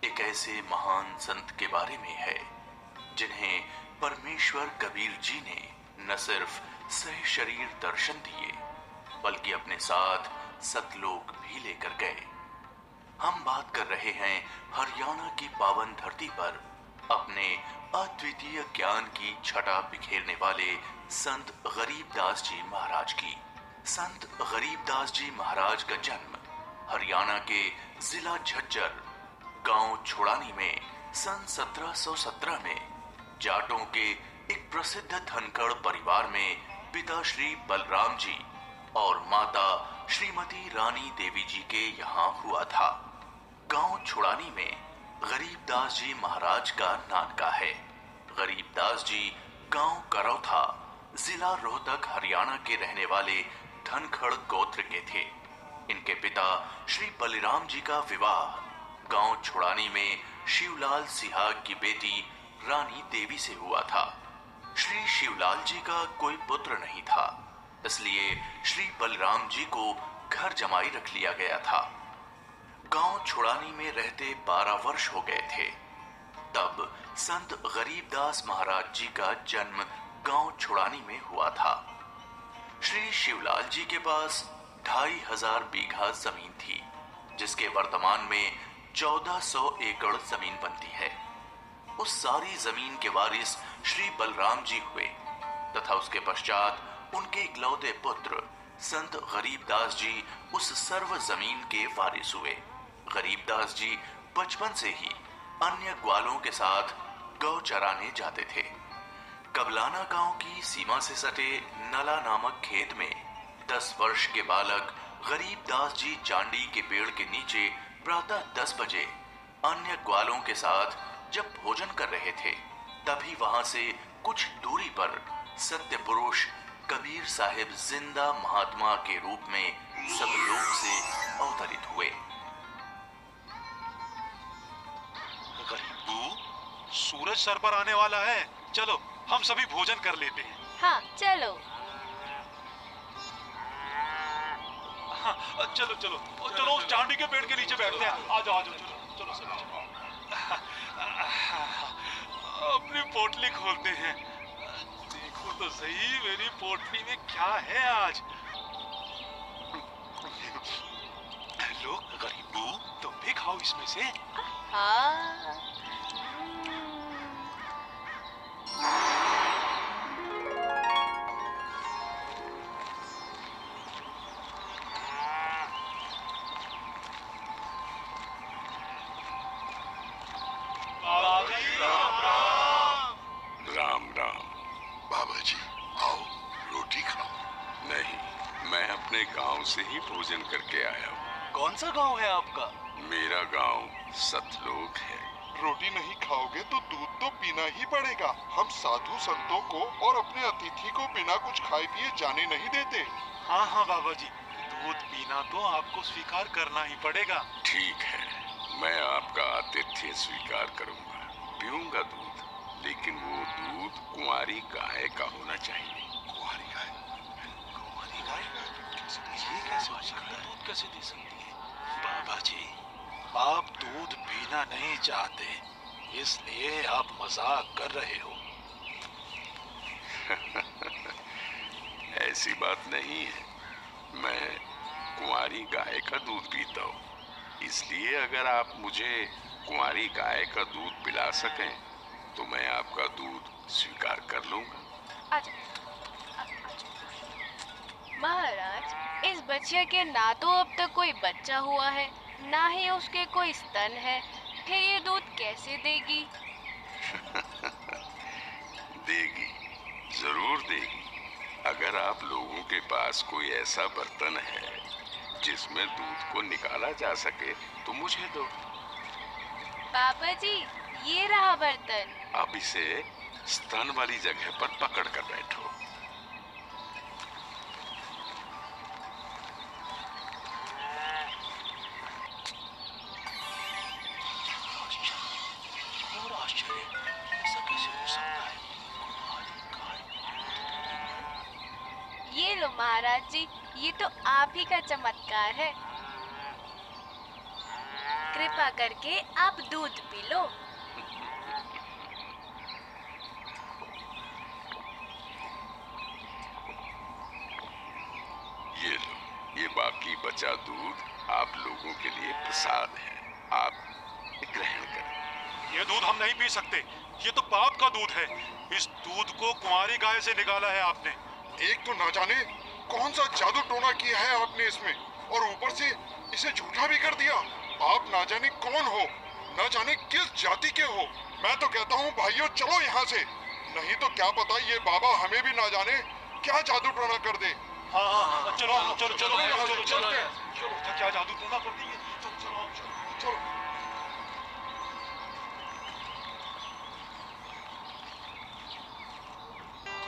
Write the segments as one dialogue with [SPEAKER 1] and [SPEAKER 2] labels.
[SPEAKER 1] एक ऐसे महान संत के बारे में है जिन्हें परमेश्वर कबीर जी ने न सिर्फ सह शरीर दर्शन दिए बल्कि अपने साथ सतलोक भी लेकर गए। हम बात कर रहे हैं हरियाणा की पावन धरती पर अपने अद्वितीय ज्ञान की छटा बिखेरने वाले संत गरीबदास जी महाराज की। संत गरीबदास जी महाराज का जन्म हरियाणा के जिला झज्जर गांव छुड़ानी में सन 1717 में जाटों के एक प्रसिद्ध धनखड़ परिवार में पिता श्री बलराम जी और माता श्रीमती रानी देवी जी के यहाँ हुआ था। गांव छुड़ानी में गरीबदास जी महाराज का नानका है। गरीबदास जी गांव करौथा जिला रोहतक हरियाणा के रहने वाले धनखड़ गोत्र के थे। इनके पिता श्री बलिराम जी का विवाह गांव छुड़ानी में शिवलाल सिहाग की बेटी रानी देवी से हुआ था। श्री शिवलाल जी का कोई पुत्र नहीं था, इसलिए श्री बलराम जी को घर जमाई रख लिया गया था। गांव छुड़ानी में रहते 12 वर्ष हो गए थे, तब संत गरीबदास महाराज जी का जन्म गांव छुड़ानी में हुआ था। श्री शिवलाल जी के पास 2500 बीघा जमीन थी, जिसके वर्तमान में 1400 एकड़ जमीन बनती है। उस सारी जमीन के वारिस श्री बलराम जी हुए तथा उसके पश्चात उनके इकलौते पुत्र संत गरीबदास जी उस सर्व जमीन के वारिस हुए। गरीबदास जी बचपन से ही अन्य ग्वालों के साथ गौ चराने जाते थे। कबलाना गांव की सीमा से सटे नला नामक खेत में 10 वर्ष के बालक गरीबदास जी जांडी के पेड़ के नीचे प्रातः 10 बजे अन्य ग्वालों के साथ जब भोजन कर रहे थे, तभी वहां से कुछ दूरी पर सत्य पुरुष कबीर साहिब जिंदा महात्मा के रूप में सब लोग से अवतरित हुए।
[SPEAKER 2] गरीबू, सूरज सर पर आने वाला है, चलो हम सभी भोजन कर लेते हैं।
[SPEAKER 3] हाँ चलो।
[SPEAKER 2] हाँ, चलो चलो चलो उस चांदी के पेड़ के नीचे बैठते हैं। आ जाओ चलो चलो सब चलो। अपनी पोटली खोलते हैं। देखो तो सही मेरी पोटली में क्या है आज। लो गरीबू, तुम भी खाओ इसमें से।
[SPEAKER 3] हाँ।
[SPEAKER 4] राम राम। बाबा जी आओ, रोटी खाओ। नहीं, मैं अपने गांव से ही भोजन करके आया हूँ।
[SPEAKER 2] कौन सा गांव है आपका?
[SPEAKER 4] मेरा गांव सतलोक है।
[SPEAKER 5] रोटी नहीं खाओगे तो दूध तो पीना ही पड़ेगा। हम साधु संतों को और अपने अतिथि को बिना कुछ खाए पिए जाने नहीं देते।
[SPEAKER 2] हाँ हाँ बाबा जी, दूध पीना तो आपको स्वीकार करना ही पड़ेगा।
[SPEAKER 4] ठीक है, मैं आपका आतिथ्य स्वीकार करूंगा, पीऊंगा दूध, लेकिन वो दूध कुंवारी गाय का होना चाहिए।
[SPEAKER 5] कुंवारी गाय?
[SPEAKER 2] कुंवारी गाय? ये कैसे हो सकता है? दूध कैसे दे सकती है? बाबा जी, आप दूध पीना नहीं चाहते, इसलिए आप मजाक कर रहे हो।
[SPEAKER 4] ऐसी बात नहीं है, मैं कुंवारी गाय का दूध पीता हूँ, इसलिए अगर आप मुझे कुंवारी गाय का दूध पिला सकें तो मैं आपका दूध स्वीकार कर लूंगा।
[SPEAKER 3] आजा। महाराज, इस बच्चे के ना तो अब तक कोई बच्चा हुआ है, ना ही उसके कोई स्तन है, फिर ये दूध कैसे देगी?
[SPEAKER 4] देगी, जरूर देगी। अगर आप लोगों के पास कोई ऐसा बर्तन है जिसमें दूध को निकाला जा सके तो मुझे दो।
[SPEAKER 3] पापा जी, ये रहा बर्तन।
[SPEAKER 4] अब इसे स्तन वाली जगह पर पकड़ कर बैठो।
[SPEAKER 2] और आश्चर्य, ऐसा कैसे हो सकता है?
[SPEAKER 3] ये लो महाराज जी, ये तो आप ही का चमत्कार है। कृपा करके आप दूध पी लो।
[SPEAKER 4] ये लो, ये बाकी बचा दूध आप लोगों के लिए प्रसाद है, आप ग्रहण करें।
[SPEAKER 5] ये दूध हम नहीं पी सकते, ये तो पाप का दूध है। इस दूध को कुंवारी गाय से निकाला है आपने। एक तो ना जाने कौन सा जादू टोना किया है आपने इसमें, और ऊपर से इसे झूठा भी कर दिया। आप ना जाने कौन हो, ना जाने किस जाति के हो। मैं तो कहता हूँ भाइयों चलो यहाँ से, नहीं तो क्या पता ये बाबा हमें भी ना जाने क्या जादू टोना कर दे। हाँ चलो चलो चलो चलो चलो क्या जादू टोना कर दी। चलो चलो।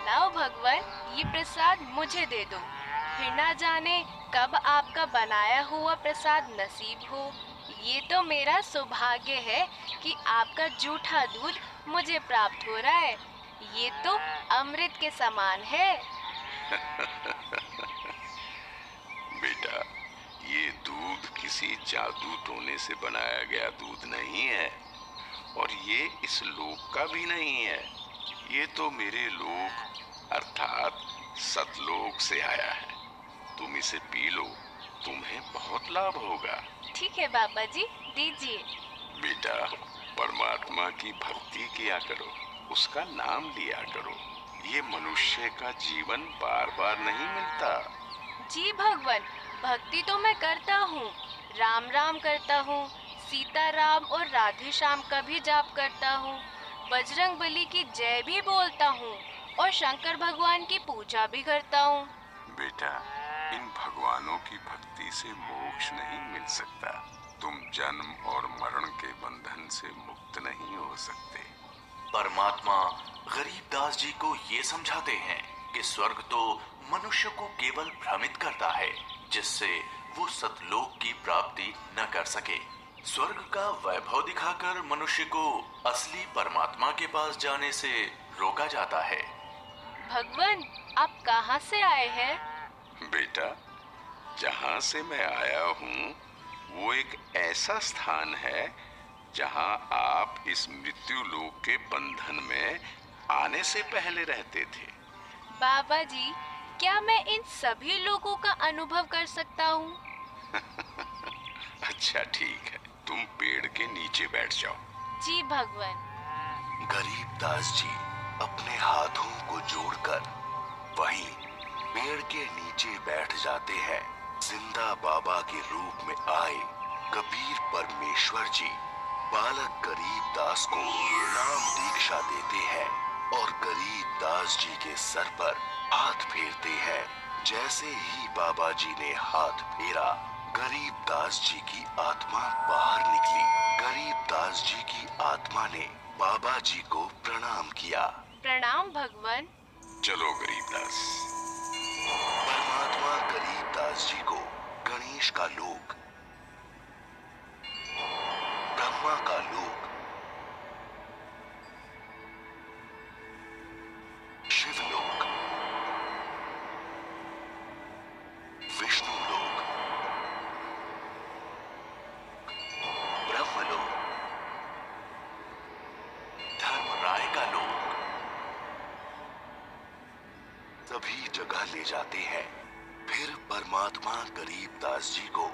[SPEAKER 3] लाओ भगवान, ये प्रसाद मुझे दे दो, फिर ना जाने कब आपका बनाया हुआ प्रसाद नसीब हो। ये तो मेरा सौभाग्य है कि आपका जूठा दूध मुझे प्राप्त हो रहा है। ये तो अमृत के समान है।
[SPEAKER 4] बेटा, ये दूध किसी जादू टोने से बनाया गया दूध नहीं है, और ये इस लोक का भी नहीं है। ये तो मेरे लोक अर्थात सतलोक से आया है। तुम इसे पी लो, तुम्हें बहुत लाभ होगा।
[SPEAKER 3] ठीक है बाबा जी, दीजिए।
[SPEAKER 4] बेटा, परमात्मा की भक्ति किया करो, उसका नाम लिया करो। ये मनुष्य का जीवन बार बार नहीं मिलता।
[SPEAKER 3] जी भगवान, भक्ति तो मैं करता हूँ, राम राम करता हूँ, सीता राम और राधे श्याम का भी जाप करता हूँ, बजरंग बली की जय भी बोलता हूँ और शंकर भगवान की पूजा भी करता हूँ।
[SPEAKER 4] बेटा, इन भगवानों की भक्ति से मोक्ष नहीं मिल सकता। तुम जन्म और मरण के बंधन से मुक्त नहीं हो सकते।
[SPEAKER 1] परमात्मा गरीबदास जी को ये समझाते हैं कि स्वर्ग तो मनुष्य को केवल भ्रमित करता है, जिससे वो सतलोक की प्राप्ति न कर सके। स्वर्ग का वैभव दिखाकर मनुष्य को असली परमात्मा के पास जाने से रोका जाता है।
[SPEAKER 3] भगवान, आप कहाँ से आए हैं?
[SPEAKER 4] बेटा, जहाँ से मैं आया हूँ वो एक ऐसा स्थान है जहाँ आप इस मृत्यु लोक के बंधन में आने से पहले रहते थे।
[SPEAKER 3] बाबा जी, क्या मैं इन सभी लोगों का अनुभव कर सकता हूँ?
[SPEAKER 4] अच्छा ठीक है, तुम पेड़ के नीचे बैठ जाओ।
[SPEAKER 3] जी भगवान।
[SPEAKER 1] गरीबदास जी अपने हाथों को जोड़कर वहीं पेड़ के नीचे बैठ जाते हैं। जिंदा बाबा के रूप में आए कबीर परमेश्वर जी बालक गरीबदास को नाम दीक्षा देते हैं और गरीबदास जी के सर पर हाथ फेरते हैं। जैसे ही बाबा जी ने हाथ फेरा, गरीबदास जी की आत्मा बाहर निकली। गरीबदास जी की आत्मा ने बाबा जी को प्रणाम किया।
[SPEAKER 3] प्रणाम भगवान।
[SPEAKER 4] चलो गरीबदास।
[SPEAKER 1] परमात्मा गरीबदास जी को गणेश का लोक, ब्रह्मा का लोक, शिवलोक, विष्णु लोक, ब्रह्मलोक, धर्मराय का लोक, सभी जगह ले जाते हैं। फिर परमात्मा गरीबदास जी को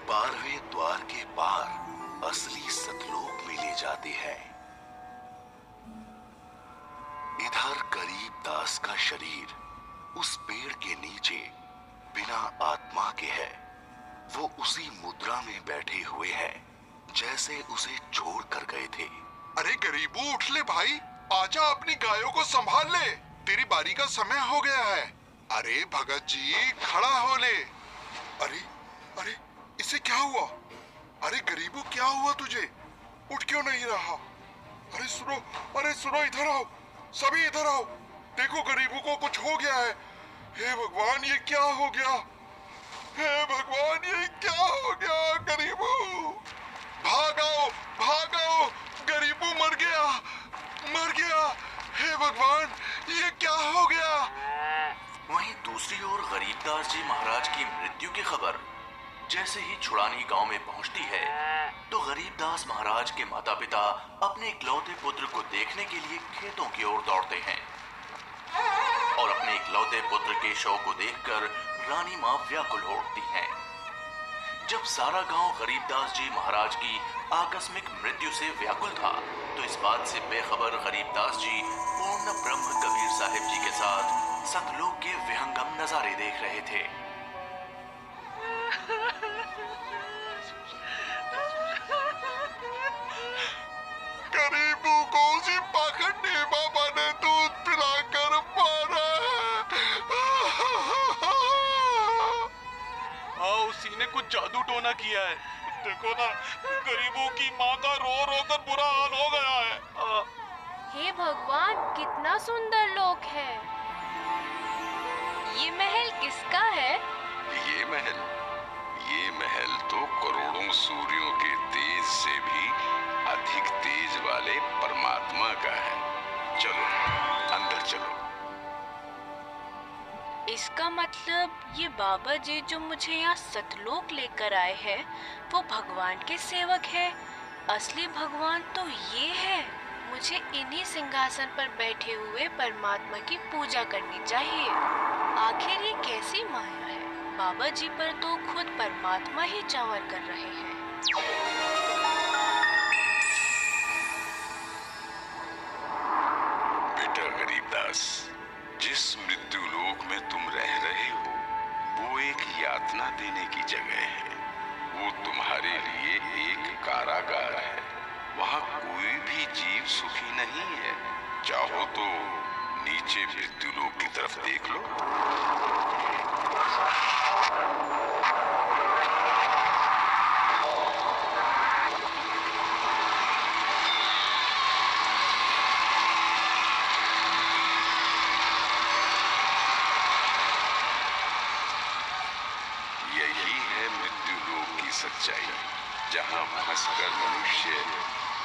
[SPEAKER 1] 12वें द्वार के पार असली सतलोक में ले जाते हैं। इधर गरीबदास का शरीर उस पेड़ के नीचे बिना आत्मा के है। वो उसी मुद्रा में बैठे हुए हैं जैसे उसे छोड़ कर गए थे।
[SPEAKER 5] अरे गरीबू, उठ ले भाई, आजा अपनी गायों को संभाल ले, तेरी बारी का समय हो गया है। अरे भगत जी, खड़ा हो ले। अरे अरे, इसे क्या हुआ? अरे गरीबू, क्या हुआ तुझे? उठ क्यों नहीं रहा? अरे सुनो, अरे सुनो, इधर आओ, सभी इधर आओ। देखो गरीबू को कुछ हो गया है। हे भगवान, ये क्या हो गया? हे भगवान, ये क्या हो गया? गरीबू भागो, भागो, गरीबू मर गया, मर गया। हे भगवान, ये क्या हो गया?
[SPEAKER 1] वहीं दूसरी ओर गरीबदास जी महाराज की मृत्यु की खबर जैसे ही छुड़ानी गांव में पहुंचती है तो गरीबदास महाराज के माता पिता अपने इकलौते पुत्र को देखने के लिए खेतों की ओर दौड़ते हैं और अपने इकलौते पुत्र के शव को देखकर रानी मां व्याकुल हो उठती हैं। जब सारा गांव गरीबदास जी महाराज की आकस्मिक मृत्यु से व्याकुल था तो इस बात से बेखबर गरीबदास जी पूर्ण ब्रह्म कबीर साहिब जी के साथ सतलोक के विहंगम नजारे देख रहे थे।
[SPEAKER 5] गरीबों को उसी पाखंडी बाबा ने दूध पिलाकर मारा।
[SPEAKER 2] हाँ, उसी ने कुछ जादू टोना किया है। देखो ना, गरीबों की माँ का रो रो कर बुरा हाल हो गया है।
[SPEAKER 3] हे भगवान, कितना सुंदर लोक है। ये महल किसका है?
[SPEAKER 4] ये महल तो करोड़ों सूर्यों के तेज से भी अधिक तेज वाले परमात्मा का है। चलो अंदर चलो।
[SPEAKER 3] इसका मतलब ये बाबा जी जो मुझे यहाँ सतलोक लेकर आए हैं वो भगवान के सेवक है। असली भगवान तो ये है। मुझे इन्हीं सिंहासन पर बैठे हुए परमात्मा की पूजा करनी चाहिए। आखिर ये कैसी माया है? बाबा जी पर तो खुद परमात्मा ही चावर कर रहे हैं।
[SPEAKER 4] बेटा गरीबदास, जिस मृत्यु लोक में तुम रह रहे हो वो एक यातना देने की जगह है। वो तुम्हारे लिए एक कारागार है। वहाँ कोई भी जीव सुखी नहीं है। चाहो तो नीचे मृत्यु लोक की तरफ देख लो। यही है मृत्यु लोक की सच्चाई, जहाँ फंसकर मनुष्य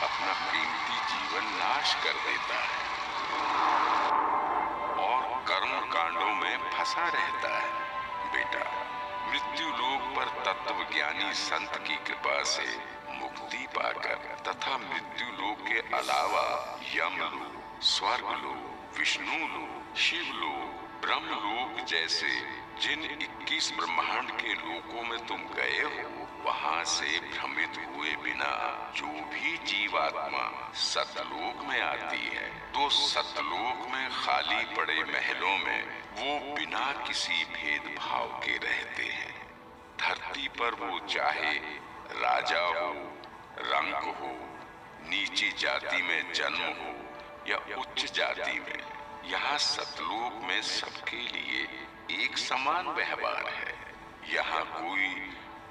[SPEAKER 4] अपना कीमती जीवन नाश कर देता है और कर्म कांडों में फंसा रहता है। बेटा, मृत्यु लोक पर तत्वज्ञानी संत की कृपा से मुक्ति पाकर तथा मृत्यु लोक के अलावा यमलोक, स्वर्गलोक, विष्णु लोक, शिवलोक, ब्रह्मलोक जैसे जिन 21 ब्रह्मांड के लोकों में तुम गए हो, वहां से भ्रमित हुए बिना जो भी जीवात्मा सतलोक में आती है तो सतलोक में खाली पड़े महलों में वो बिना किसी भेदभाव के रहते हैं। धरती पर वो चाहे राजा हो, रंग हो, नीची जाति में जन्म हो या उच्च जाति में, यहाँ सतलोक में सबके लिए एक समान व्यवहार है। यहाँ कोई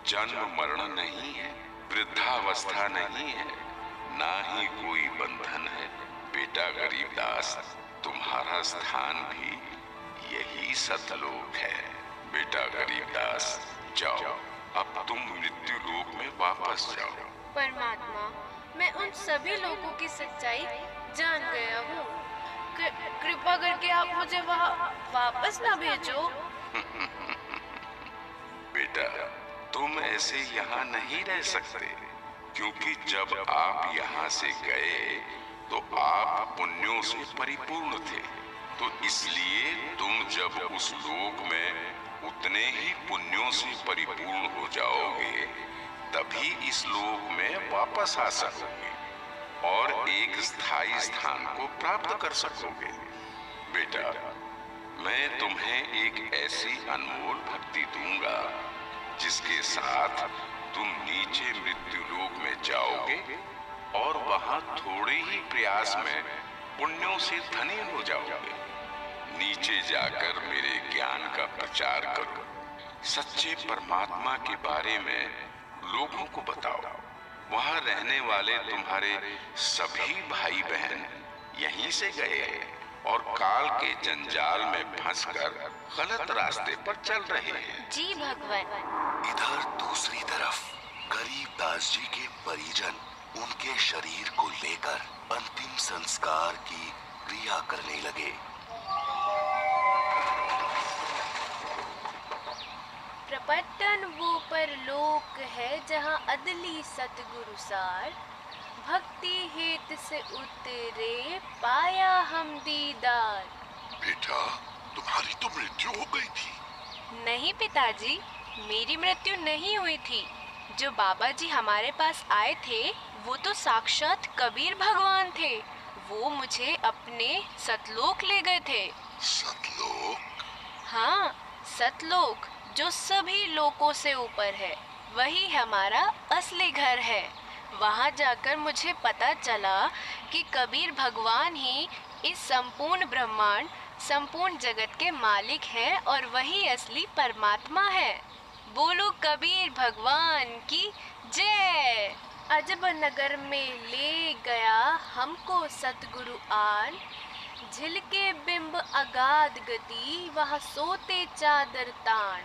[SPEAKER 4] जन्म मरण नहीं है, वृद्धावस्था नहीं है, ना ही कोई बंधन है। बेटा गरीबदास, तुम्हारा स्थान भी यही सतलोक है। बेटा गरीबदास, जाओ, अब तुम मृत्यु लोक में वापस जाओ।
[SPEAKER 3] परमात्मा, मैं उन सभी लोगों की सच्चाई जान गया हूँ। कृपा करके आप मुझे वहाँ वापस ना भेजो।
[SPEAKER 4] बेटा, तुम ऐसे यहाँ नहीं रह सकते, क्योंकि जब आप यहाँ से गए तो आप पुण्यों से परिपूर्ण थे। तो इसलिए तुम जब उस लोक में उतने ही पुण्यों से परिपूर्ण हो जाओगे तभी इस लोक में वापस आ सकोगे और एक स्थायी स्थान को प्राप्त कर सकोगे। बेटा, मैं तुम्हें एक ऐसी अनमोल भक्ति दूंगा जिसके साथ तुम नीचे मृत्यु लोक में जाओगे और वहां थोड़े ही प्रयास में पुण्यों से धनी हो जाओगे। नीचे जाकर मेरे ज्ञान का प्रचार करो, सच्चे परमात्मा के बारे में लोगों को बताओ। वहां रहने वाले तुम्हारे सभी भाई बहन यहीं से गए और काल के जंजाल में फंसकर गलत रास्ते पर चल रहे हैं।
[SPEAKER 3] जी भगवान।
[SPEAKER 1] इधर दूसरी तरफ गरीबदास जी के परिजन उनके शरीर को लेकर अंतिम संस्कार की क्रिया करने लगे।
[SPEAKER 3] पट्टन वो परलोक है जहाँ अदली सतगुरु सार, भक्ति हेत से उतरे पाया हम दीदार।
[SPEAKER 5] बेटा, तुम्हारी तो मृत्यु हो गई थी।
[SPEAKER 3] नहीं पिताजी, मेरी मृत्यु नहीं हुई थी। जो बाबा जी हमारे पास आए थे वो तो साक्षात कबीर भगवान थे। वो मुझे अपने सतलोक ले गए थे।
[SPEAKER 5] सतलोक?
[SPEAKER 3] हाँ, सतलोक जो सभी लोकों से ऊपर है, वही हमारा असली घर है। वहाँ जाकर मुझे पता चला कि कबीर भगवान ही इस संपूर्ण ब्रह्मांड, संपूर्ण जगत के मालिक हैं और वही असली परमात्मा है। बोलो कबीर भगवान की जय। अजब नगर में ले गया हमको सतगुरु आन, झिलके बिंब अगाध गति वहाँ सोते चादर तान।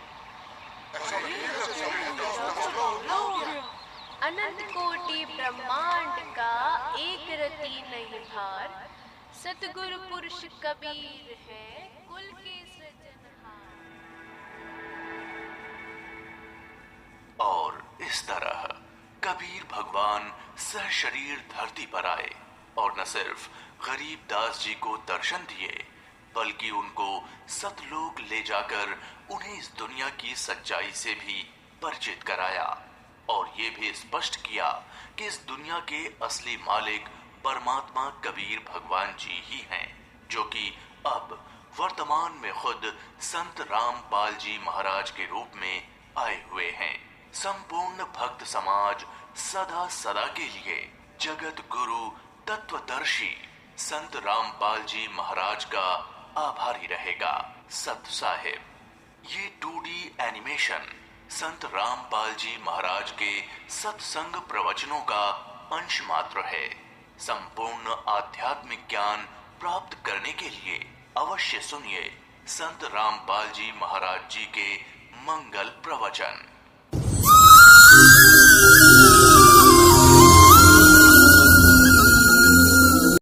[SPEAKER 3] अनंत कोटि ब्रह्मांड का एक रति नहीं भार, सतगुरु पुरुष कबीर है कुल के सृजनहार।
[SPEAKER 1] और इस तरह कबीर भगवान सशरीर धरती पर आए और न सिर्फ गरीब दास जी को दर्शन दिए, बल्कि उनको सतलोक ले जाकर उन्हें इस दुनिया की सच्चाई से भी परिचित कराया और ये भी स्पष्ट किया कि इस दुनिया के असली मालिक परमात्मा कबीर भगवान जी ही हैं, जो कि अब वर्तमान में खुद संत रामपाल जी महाराज के रूप में आए हुए हैं। संपूर्ण भक्त समाज सदा सदा के लिए जगत गुरु तत्वदर्शी संत रामपाल जी महाराज का आभारी रहेगा। सत साहिब। ये 2D एनिमेशन संत रामपाल जी महाराज के सत्संग प्रवचनों का अंश मात्र है। संपूर्ण आध्यात्मिक ज्ञान प्राप्त करने के लिए अवश्य सुनिए संत रामपाल जी महाराज जी के मंगल प्रवचन।